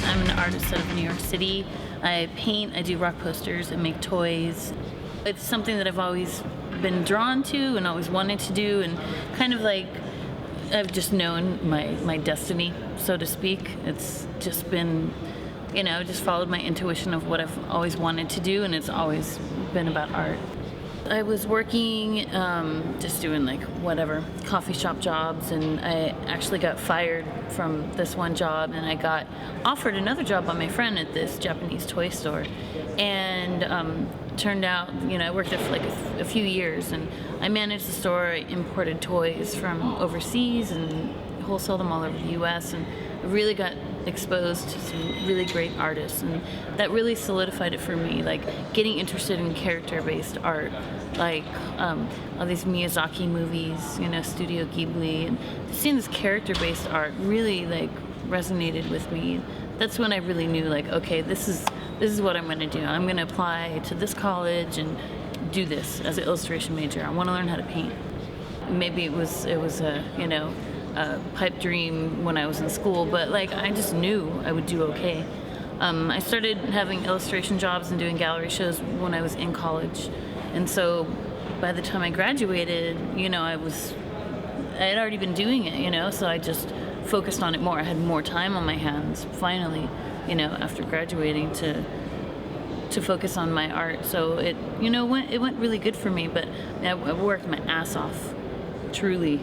I'm an artist out of New York City. I paint, I do rock posters, I make toys. It's something that I've always been drawn to and always wanted to do, and kind of like I've just known my destiny, so to speak. It's just been, just followed my intuition of what I've always wanted to do, and it's always been about art. I was working, just doing like whatever, coffee shop jobs, and I actually got fired from this one job, and I got offered another job by my friend at this Japanese toy store. And turned out, I worked there for like a few years, and I managed the store. I imported toys from overseas and wholesale them all over the US, and I really got exposed to some really great artists, and that really solidified it for me, like getting interested in character-based art, like all these Miyazaki movies, Studio Ghibli, and seeing this character-based art really like resonated with me. That's when I really knew, like, okay, this is what I'm going to do. I'm going to apply to this college and do this as an illustration major. I want to learn how to paint. Maybe it was a pipe dream when I was in school, but like I just knew I would do okay. I started having illustration jobs and doing gallery shows when I was in college, and so by the time I graduated, I had already been doing it, so I just focused on it more. I had more time on my hands finally, after graduating to focus on my art. So it went really good for me, but I worked my ass off, truly.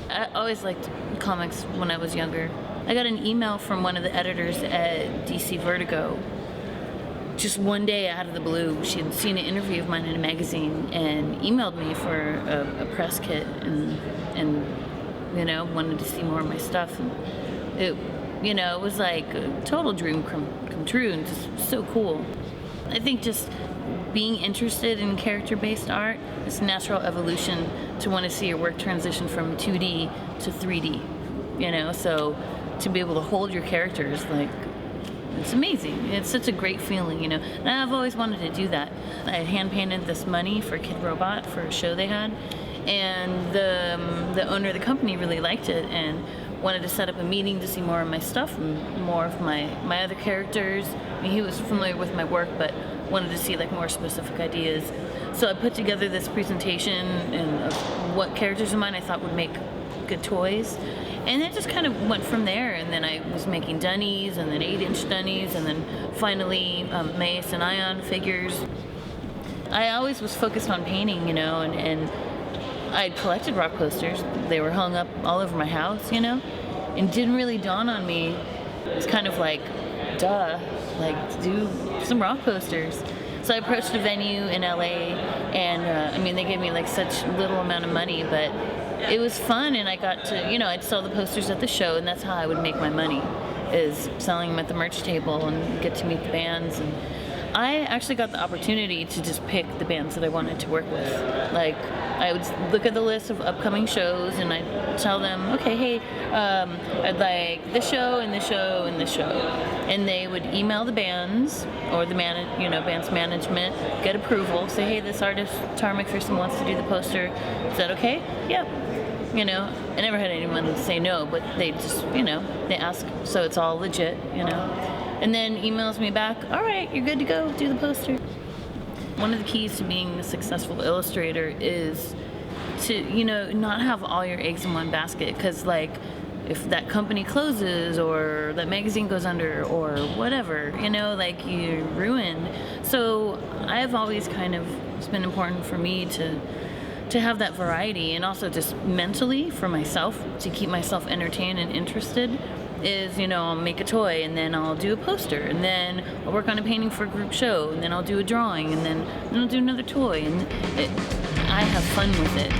I always liked comics when I was younger. I got an email from one of the editors at DC Vertigo. Just one day out of the blue, she had seen an interview of mine in a magazine and emailed me for a press kit and wanted to see more of my stuff. And it was like a total dream come true, and just so cool. I think just being interested in character-based art is natural evolution to want to see your work transition from 2D to 3D, so to be able to hold your characters, like, it's amazing. It's such a great feeling, and I've always wanted to do that. I hand-painted this money for Kid Robot for a show they had, and the owner of the company really liked it and wanted to set up a meeting to see more of my stuff and more of my other characters. I mean, he was familiar with my work, but wanted to see like more specific ideas. So I put together this presentation of what characters of mine I thought would make good toys, and it just kind of went from there. And then I was making dunnies, and then 8-inch dunnies, and then finally Mace and Ion figures. I always was focused on painting, and I'd collected rock posters. They were hung up all over my house, and it didn't really dawn on me. It's kind of like, duh, like do some rock posters. So I approached a venue in LA, and they gave me like such little amount of money, but it was fun, and I got to, I'd sell the posters at the show, and that's how I would make my money, is selling them at the merch table and get to meet the bands. And I actually got the opportunity to just pick the bands that I wanted to work with. Like, I would look at the list of upcoming shows, and I'd tell them, okay, hey, I'd like this show and this show and this show. And they would email the bands or the band's management, get approval, say, hey, this artist, Tara McPHERSON, wants to do the poster. Is that okay? Yeah. I never had anyone say no, but they just, they ask, so it's all legit, And then emails me back, all right, you're good to go, do the poster. One of the keys to being a successful illustrator is to, not have all your eggs in one basket, because like if that company closes or that magazine goes under or whatever, like you're ruined. So I've always it's been important for me to have that variety, and also just mentally for myself to keep myself entertained and interested. Is, I'll make a toy, and then I'll do a poster, and then I'll work on a painting for a group show, and then I'll do a drawing, and then I'll do another toy, and I have fun with it.